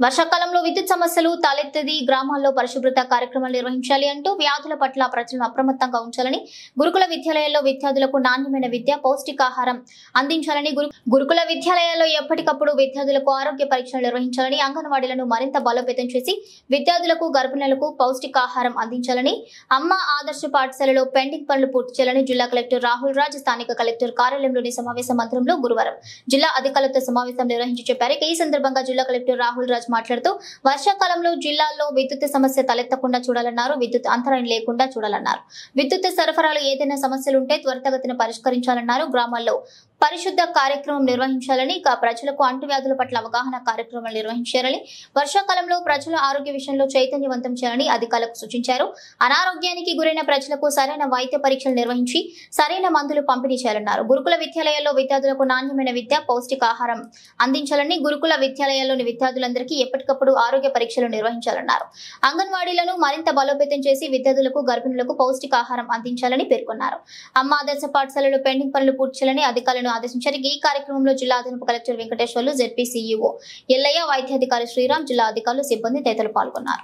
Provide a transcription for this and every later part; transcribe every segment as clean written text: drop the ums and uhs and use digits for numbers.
వర్షాకాలంలో విద్యుత్ సమస్యలు తలెత్తది గ్రామాల్లో పరిశుభ్రత కార్యక్రమాలు నిర్వహించాలి అంటూ వ్యాధుల పట్ల ప్రజలను అప్రమత్తంగా ఉంచాలని గురుకుల విద్యాలయాల్లో విద్యార్థులకు నాణ్యమైన విద్య పౌష్టికాహారం అందించాలని గురుకుల విద్యాలయాల్లో ఎప్పటికప్పుడు విద్యార్థులకు ఆరోగ్య పరీక్షలు నిర్వహించాలని అంగన్వాడీలను మరింత బలోపేతం చేసి విద్యార్థులకు గర్భిణులకు పౌష్టికాహారం అందించాలని అమ్మ ఆదర్శ పాఠశాలలో పెండింగ్ పనులు పూర్తి చేయాలని జిల్లా కలెక్టర్ రాహుల్ రాజ్ స్థానిక కలెక్టర్ కార్యాలయంలోని సమావేశ మందిరంలో గురువారం జిల్లా అధికారులతో సమావేశం నిర్వహించి చెప్పారు. ఈ సందర్భంగా జిల్లా కలెక్టర్ రాహుల్ రాజ్ మాట్లాడుతూ వర్షాకాలంలో జిల్లాల్లో విద్యుత్ సమస్య తలెత్తకుండా చూడాలన్నారు. విద్యుత్ అంతరాయం లేకుండా చూడాలన్నారు. విద్యుత్ సరఫరాలో ఏదైనా సమస్యలుంటే త్వరితగతిన పరిష్కరించాలన్నారు. గ్రామాల్లో పరిశుద్ధ కార్యక్రమం నిర్వహించాలని ప్రజలకు అంటువ్యాధుల పట్ల అవగాహన కార్యక్రమాలు నిర్వహించాలని వర్షాకాలంలో ప్రజల ఆరోగ్య విషయంలో చైతన్యవంతం చేయాలని అధికారులకు సూచించారు. అనారోగ్యానికి గురైన ప్రజలకు సరైన వైద్య పరీక్షలు నిర్వహించి సరైన మందులు పంపిణీ చేయాలన్నారు. గురుకుల విద్యాలయాల్లో విద్యార్థులకు నాణ్యమైన విద్య పౌష్టికాహారం అందించాలని గురుకుల విద్యాలయాల్లోని విద్యార్థులందరికీ ఎప్పటికప్పుడు ఆరోగ్య పరీక్షలు నిర్వహించాలన్నారు. అంగన్వాడీలను మరింత బలోపేతం చేసి విద్యార్థులకు గర్భిణులకు పౌష్టికాహారం అందించాలని పేర్కొన్నారు. అమ్మ ఆదర్శ పాఠశాలలో పెండింగ్ పనులు పూర్తి చేయాలని అధికారులను ఆదేశించారు. ఈ కార్యక్రమంలో జిల్లా అదనపు collector Venkateswarlu, ZP CEO Ellaiah, వైద్యాధికారి శ్రీరామ్, జిల్లా అధికారులు, సిబ్బంది తదితరులు పాల్గొన్నారు.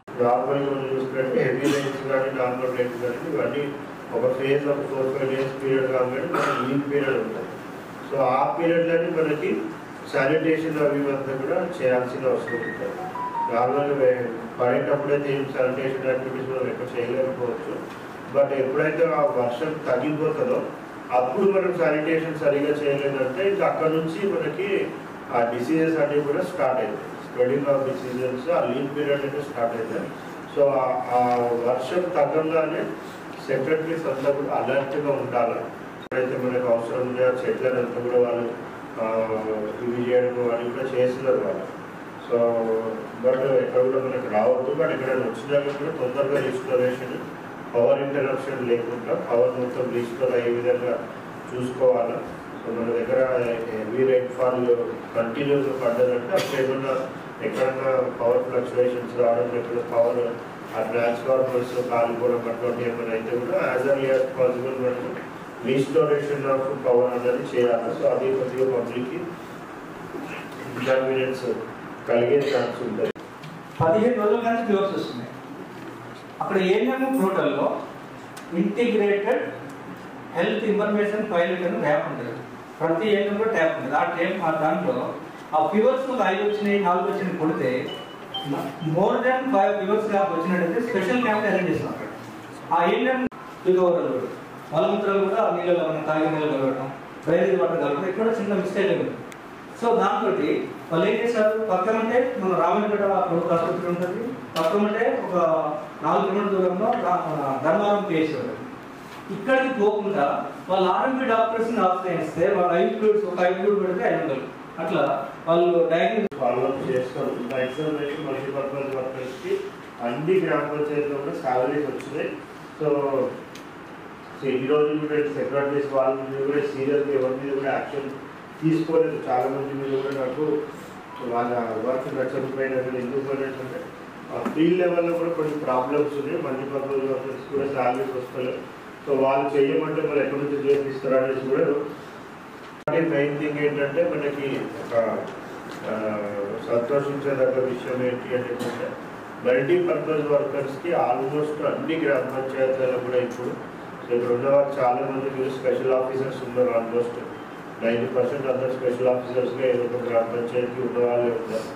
శానిటేషన్ అవి అంతా కూడా చేయాల్సిన అవసరం ఉంటుంది. నార్మల్గా పడేటప్పుడైతే ఏం శానిటేషన్ యాక్టివిటీస్ మనం ఎక్కువ చేయలేకపోవచ్చు. బట్ ఎప్పుడైతే ఆ వర్షం తగ్గిపోతుందో అప్పుడు మనం శానిటేషన్ సరిగా చేయలేదంటే ఇంకా అక్కడ నుంచి మనకి ఆ డిసీజెస్ అనేవి కూడా స్టార్ట్ అవుతాయి. స్ప్రెడింగ్ ఆఫ్ డిసీజెస్ ఆ లీన్ పీరియడ్ అయితే స్టార్ట్ అవుతాయి. సో ఆ వర్షం తగ్గంగానే సెక్రటరీస్ అంతా కూడా అలర్ట్గా ఉండాలి. ఎప్పుడైతే మనకు అవసరం ఉందో ఆ చెట్లనంతా కూడా వాళ్ళు ఇవి చేయడం వాళ్ళు కూడా చేస్తున్నారు వాళ్ళు. సో బట్ ఎక్కడ కూడా మనకు రావద్దు. బట్ ఇక్కడ వచ్చినాక కూడా తొందరగా రిస్టోరేషన్, పవర్ ఇంటరప్షన్ లేకుండా పవర్ మొత్తం రిస్టోర్ అయ్యే విధంగా చూసుకోవాలి. సో మన దగ్గర హెవీ రైన్ఫాల్ కంటిన్యూగా పడ్డదంటే అప్పుడు ఏమన్నా ఎక్కడన్నా పవర్ ఫ్లక్చువేషన్స్ రావడం, ఎక్కడ పవర్ ఆ ట్రాన్స్ఫార్మర్స్ కాలిపోవడం అటువంటి ఏమైనా అయితే కూడా యాజ్ ఎర్లీ యాజ్ పాసిబుల్ మనకు రీస్టోరేషన్ ఆఫ్ పవర్ అనేది చేయాలి. సో అది కొద్దిగా పబ్లిక్కి ఇన్కన్వీనియన్స్ కలిగే ఛాన్స్ ఉంటుంది. 15 రోజుల నుంచి క్లోజ్ వస్తున్నాయి. అక్కడ ఏఎన్ఎం పోర్టల్లో ఇంటిగ్రేటెడ్ హెల్త్ ఇన్ఫర్మేషన్ పైలట్ అని ట్యాప్ ఉంటుంది. ప్రతి ఏఎన్ఎంలో ట్యాప్ ఉంటుంది. ఆ దాంట్లో ఆ ఫీవర్స్ 5 వచ్చినాయి 4 వచ్చినాయి కొడితే మోర్ దాన్ 5 ఫీవర్స్ వచ్చినట్టయితే స్పెషల్ క్యాంప్ అరేంజ్ చేస్తాం. అక్కడ ఆ ఏఎన్ఎం రికవర్ మలమూత్రాలు కూడా నీళ్ళలో మనం తాగే నీళ్ళు కలగడం, డ్రైనేజ్ వాటర్ కలగడం ఇక్కడ చిన్న మిస్టేక్ అయింది. సో దాంతో వాళ్ళు ఏం చేశారు, పక్కన అంటే మన రామన్నపేట ప్రభుత్వ ఆసుపత్రి ఉంటుంది, పక్కన అంటే ఒక 4 కిలోమీటర్ల దూరంలో ధర్మారం చేసేవారు. ఇక్కడికి పోకుండా వాళ్ళు ఆర్ఎంపీ డాక్టర్స్ని ఆశ్రయిస్తే వాళ్ళు 5 ఫ్లూయిడ్స్ ఒక 5 ఫ్లూయిడ్ పెడితే 500 అట్లా వాళ్ళు డయాగ్నోస్ ఫాలో చేస్తారు. ఎక్సర్సైజ్ మల్టీపర్పస్ వర్కర్స్కి అన్ని గ్రామ పంచాయతీలో కూడా సాలరీస్ వచ్చినాయి. సో ఈ రోజు కూడా సెక్రటరీస్ వాళ్ళ మీద కూడా సీరియస్గా ఎవరి మీద కూడా యాక్షన్ తీసుకోలేదు. చాలా మంది మీద కూడా నాకు వాళ్ళ వర్క్ నచ్చకపోయినా ఎందుకు పోయినట్టుంటే ఫీల్డ్ లెవెల్లో కూడా కొన్ని ప్రాబ్లమ్స్ ఉన్నాయి. మల్టీపర్పస్ వర్కర్స్ కూడా సాలరీస్ వస్తలేదు. సో వాళ్ళు చేయమంటే మరి ఎక్కడి నుంచి చేపిస్తారు అనేసి కూడా మెయిన్ థింగ్ ఏంటంటే మనకి ఒక సంతోషించదగ్గ విషయం ఏంటి అంటే మల్టీపర్పస్ వర్కర్స్కి ఆల్మోస్ట్ అన్ని గ్రామ పంచాయతీలలో కూడా ఇప్పుడు ఇక్కడ ఉన్నవారు చాలా మంది స్పెషల్ ఆఫీసర్స్ ఉన్నారు. ఆల్మోస్ట్ 90% అందరు స్పెషల్ ఆఫీసర్స్గా ఏదో ఒక గ్రామ పంచాయతీకి ఉన్న వాళ్ళే ఉన్నారు.